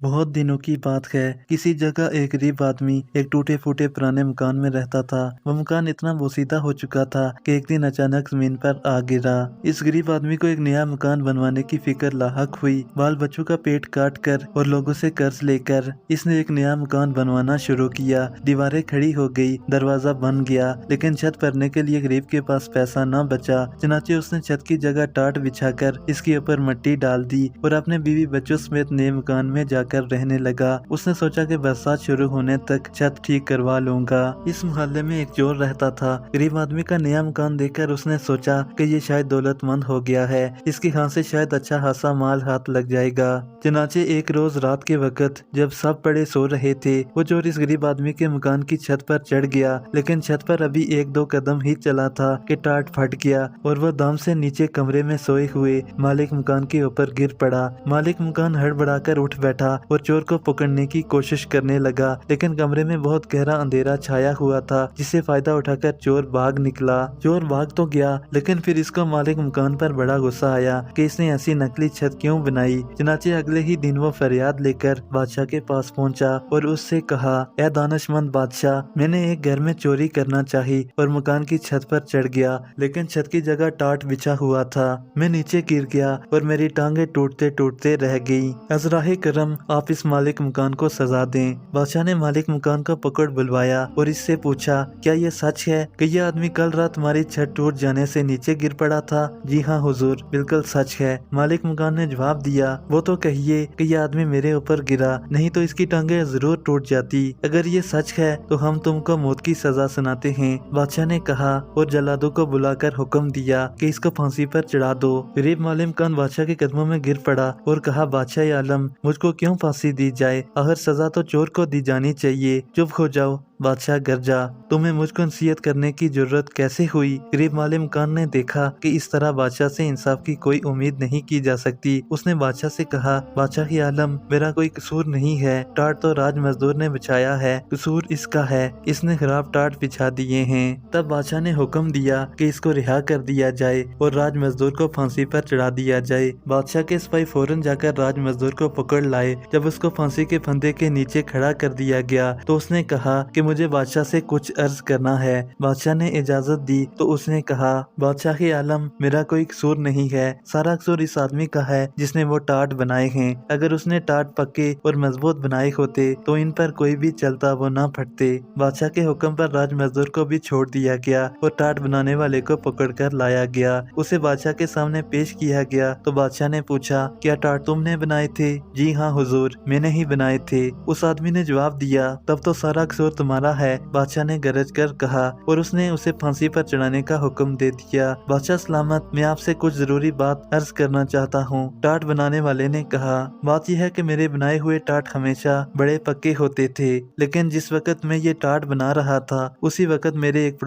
बहुत दिनों की बात है। किसी जगह एक गरीब आदमी एक टूटे फूटे पुराने मकान में रहता था। वह मकान इतना बोसीदा हो चुका था कि एक दिन अचानक जमीन पर आ गिरा। इस गरीब आदमी को एक नया मकान बनवाने की फिक्र लाहक हुई। बाल बच्चों का पेट काट कर और लोगों से कर्ज लेकर इसने एक नया मकान बनवाना शुरू किया। दीवारें खड़ी हो गई, दरवाजा बन गया, लेकिन छत भरने के लिए गरीब के पास पैसा न बचा। चनाचे उसने छत की जगह टाट बिछाकर इसके ऊपर मिट्टी डाल दी और अपने बीवी बच्चों समेत नए मकान में जाकर रहने लगा। उसने सोचा कि बरसात शुरू होने तक छत ठीक करवा लूंगा। इस मोहल्ले में एक चोर रहता था। गरीब आदमी का नया मकान देखकर उसने सोचा कि ये शायद दौलतमंद हो गया है, इसके हाथ से शायद अच्छा खासा माल हाथ लग जाएगा। चनाचे एक रोज रात के वक्त जब सब बड़े सो रहे थे, वो चोर इस गरीब आदमी के मकान की छत पर चढ़ गया, लेकिन छत पर अभी एक दो कदम ही चला था कि टाट फट गया और वह दम से नीचे कमरे में सोए हुए मालिक मकान के ऊपर गिर पड़ा। मालिक मकान हड़बड़ाकर उठ बैठा और चोर को पकड़ने की कोशिश करने लगा, लेकिन कमरे में बहुत गहरा अंधेरा छाया हुआ था, जिससे फायदा उठाकर चोर भाग निकला। चोर भाग तो गया, लेकिन फिर इसको मालिक मकान पर बड़ा गुस्सा आया कि इसने ऐसी नकली छत क्यों बनाई। चनाचे अगले ही दिन वो फरियाद लेकर बादशाह के पास पहुंचा और उससे कहा, ए दानिशमंद बादशाह, मैंने एक घर में चोरी करना चाही और मकान की छत पर चढ़ गया, लेकिन छत की जगह टाट बिछा हुआ था। मैं नीचे गिर गया और मेरी टांगे टूटते टूटते रह गई। अजराहे करम, आप इस मालिक मकान को सजा दें। बादशाह ने मालिक मकान को पकड़ बुलवाया और इससे पूछा, क्या ये सच है कि यह आदमी कल रात हमारी छत टूट जाने से नीचे गिर पड़ा था? जी हाँ हुजूर, बिल्कुल सच है। मालिक मकान ने जवाब दिया, वो तो कहिए कि यह आदमी मेरे ऊपर गिरा, नहीं तो इसकी टांगे जरूर टूट जाती। अगर ये सच है तो हम तुमको मौत की सजा सुनाते हैं। बादशाह ने कहा और जल्लादों को बुलाकर हुक्म दिया कि इसको फांसी पर चढ़ा दो। गरीब मालिक मकान बादशाह के कदमों में गिर पड़ा और कहा, बादशाह आलम, मुझको क्यों फांसी दी जाए? आखिर सजा तो चोर को दी जानी चाहिए। चुप हो जाओ बादशाह, गरजा, तुम्हें मुझको नसीहत करने की जरूरत कैसे हुई? गरीब मालिक मकान ने देखा कि इस तरह बादशाह से इंसाफ की कोई उम्मीद नहीं की जा सकती। उसने बादशाह से कहा, बादशाह की आलम, मेरा कोई कसूर नहीं है, टाट तो राज मजदूर ने बिछाया है, कसूर इसका है, इसने खराब टाट बिछा दिए हैं। तब बादशाह ने हुक्म दिया कि इसको रिहा कर दिया जाए और राज मजदूर को फांसी पर चढ़ा दिया जाए। बादशाह के सिपाही फौरन जाकर राज मजदूर को पकड़ लाए। जब उसको फांसी के फंदे के नीचे खड़ा कर दिया गया तो उसने कहा कि मुझे बादशाह से कुछ अर्ज करना है। बादशाह ने इजाजत दी तो उसने कहा, बादशाह के आलम, मेरा कोई कसूर नहीं है, सारा कसूर इस आदमी का है जिसने वो टाट बनाए हैं। अगर उसने टाट पक्के और मजबूत बनाए होते तो इन पर कोई भी चलता वो ना फटते। बादशाह के हुक्म पर राज मजदूर को भी छोड़ दिया गया और टाट बनाने वाले को पकड़कर लाया गया। उसे बादशाह के सामने पेश किया गया तो बादशाह ने पूछा, क्या टाट तुमने बनाए थे? जी हाँ हुजूर, मैंने ही बनाए थे। उस आदमी ने जवाब दिया, तब तो सारा कसूर तुम्हारा है। बादशाह ने गरज कर कहा और उसने उसे फांसी पर चढ़ाने का हुक्म दे दिया। बादशाह सलामत, मैं आपसे कुछ जरूरी बात अर्ज करना चाहता हूँ। टाट बनाने वाले ने कहा, बात यह है कि मेरे बनाए हुए टाट हमेशा बड़े पक्के होते थे, लेकिन जिस वक्त मैं ये टाट बना रहा था उसी वक्त मेरे एक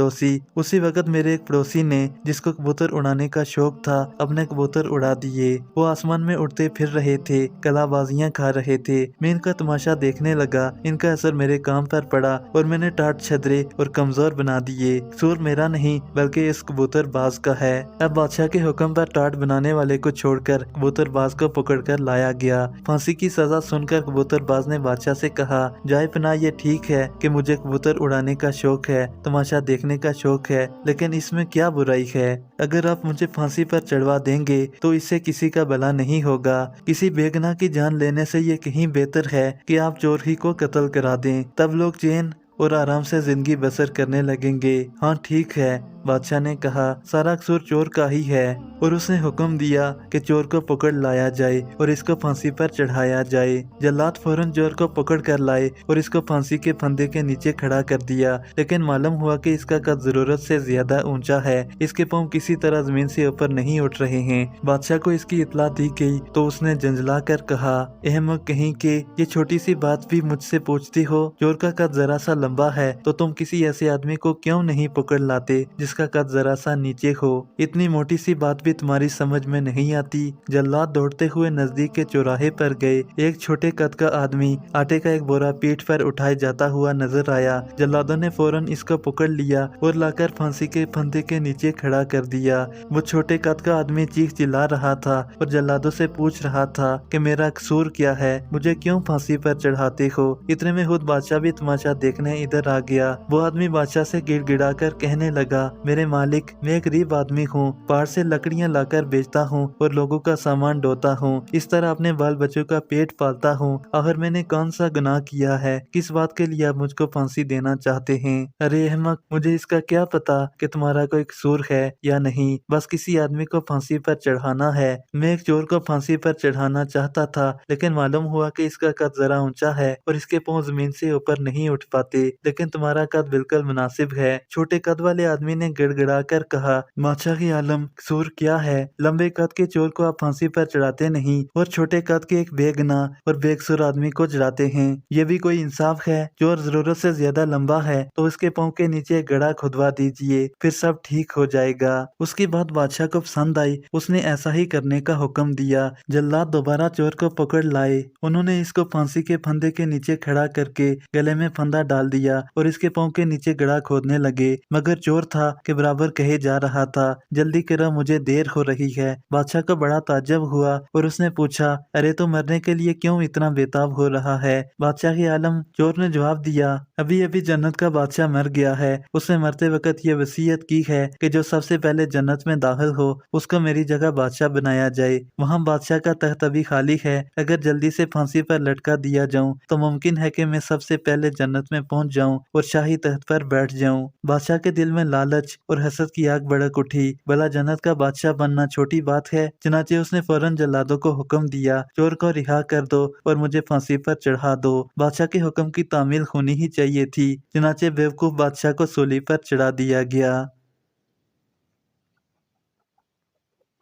पड़ोसी ने, जिसको कबूतर उड़ाने का शौक था, अपने कबूतर उड़ा दिए। वो आसमान में उड़ते फिर रहे थे, कलाबाजियां खा रहे थे। मैं इनका तमाशा देखने लगा। इनका असर मेरे काम पर पड़ा और मैंने टाट छदरे और कमजोर बना दिए। कसूर मेरा नहीं बल्कि इस कबूतर बाज का है। अब बादशाह के हुक्म पर टाट बनाने वाले को छोड़कर कबूतर बाज को पकड़कर लाया गया। फांसी की सजा सुनकर कबूतर बाज ने बादशाह से कहा, जाए पना, ये ठीक है कि मुझे कबूतर उड़ाने का शौक है, तमाशा देखने का शौक है, लेकिन इसमें क्या बुराई है? अगर आप मुझे फांसी पर चढ़वा देंगे तो इससे किसी का भला नहीं होगा। किसी बेगुनाह की जान लेने से ये कहीं बेहतर है कि आप चोर ही को कत्ल करा दें, तब लोग चैन और आराम से जिंदगी बसर करने लगेंगे। हाँ ठीक है, बादशाह ने कहा, सारा कसूर चोर का ही है और उसने हुक्म दिया कि चोर को पकड़ लाया जाए और इसको फांसी पर चढ़ाया जाए। जल्लाद फौरन चोर को पकड़ कर लाए और इसको फांसी के फंदे के नीचे खड़ा कर दिया, लेकिन मालूम हुआ कि इसका कद जरूरत से ज्यादा ऊंचा है। इसके पांव किसी तरह जमीन से ऊपर नहीं उठ रहे हैं। बादशाह को इसकी इतला दी गई तो उसने झंझला कर कहा, अहमक कहीं के, ये छोटी सी बात भी मुझसे पूछती हो? चोर का कद जरा सा लंबा है तो तुम किसी ऐसे आदमी को क्यों नहीं पकड़ लाते जिसका कद जरा सा नीचे हो। इतनी मोटी सी बात भी तुम्हारी समझ में नहीं आती। जल्लाद दौड़ते हुए नजदीक के चौराहे पर गए। एक छोटे कद का आदमी आटे का एक बोरा पीठ पर उठाए जाता हुआ नजर आया। जल्लादों ने फौरन इसको पकड़ लिया और लाकर फांसी के फंदे के नीचे खड़ा कर दिया। वो छोटे कद का आदमी चीख चिल्ला रहा था और जल्लादों से पूछ रहा था कि मेरा कसूर क्या है, मुझे क्यों फांसी पर चढ़ाते हो। इतने में खुद बादशाह भी तमाशा देखने इधर आ गया। वो आदमी बादशाह से गिड़गिड़ा कर कहने लगा, मेरे मालिक, मैं एक गरीब आदमी हूँ, पहाड़ से लकड़ियाँ लाकर बेचता हूँ और लोगों का सामान ढोता हूँ। इस तरह अपने बाल बच्चों का पेट पालता हूँ। आखिर मैंने कौन सा गुनाह किया है, किस बात के लिए आप मुझको फांसी देना चाहते हैं। अरे अहमक, मुझे इसका क्या पता कि तुम्हारा कोई कसूर है या नहीं, बस किसी आदमी को फांसी पर चढ़ाना है। मैं एक चोर को फांसी पर चढ़ाना चाहता था, लेकिन मालूम हुआ कि इसका कद जरा ऊंचा है और इसके पांव जमीन से ऊपर नहीं उठ पाते, लेकिन तुम्हारा कद बिल्कुल मुनासिब है। छोटे कद वाले आदमी ने गिड़गिड़ा कर कहा, बादशाह की आलम, कसूर क्या है। लंबे कद के चोर को आप फांसी पर चढ़ाते नहीं और छोटे कद के एक बेगुनाह और बेकसूर आदमी को चढ़ाते हैं। ये भी कोई इंसाफ है। चोर जरूरत से ज्यादा लंबा है तो उसके पाँव के नीचे गड्ढा खुदवा दीजिए, फिर सब ठीक हो जाएगा। उसकी बात बादशाह को पसंद आई। उसने ऐसा ही करने का हुक्म दिया। जल्लाद दोबारा चोर को पकड़ लाए। उन्होंने इसको फांसी के फंदे के नीचे खड़ा करके गले में फंदा डाल दिया और इसके पाँव के नीचे गड्ढा खोदने लगे, मगर चोर था के बराबर कहे जा रहा था, जल्दी करो, मुझे देर हो रही है। बादशाह को बड़ा ताज्जुब हुआ और उसने पूछा, अरे तो मरने के लिए क्यों इतना बेताब हो रहा है। बादशाह के आलम, चोर ने जवाब दिया, अभी अभी जन्नत का बादशाह मर गया है। उसने मरते वक्त ये वसीयत की है कि जो सबसे पहले जन्नत में दाखिल हो उसको मेरी जगह बादशाह बनाया जाए। वहाँ बादशाह का तख्त अभी खाली है। अगर जल्दी से फांसी पर लटका दिया जाऊं तो मुमकिन है कि मैं सबसे पहले जन्नत में पहुंच जाऊं और शाही तख्त पर बैठ जाऊं। बादशाह के दिल में लालच और हसद की आग भड़क उठी। भला जन्नत का बादशाह बनना छोटी बात है। चनाचे उसने फौरन जल्लादों को हुक्म दिया, चोर को रिहा कर दो और मुझे फांसी पर चढ़ा दो। बादशाह के हुक्म की तामील होनी ही चाहिए थी। चनाचे बेवकूफ बादशाह को सूली पर चढ़ा दिया गया।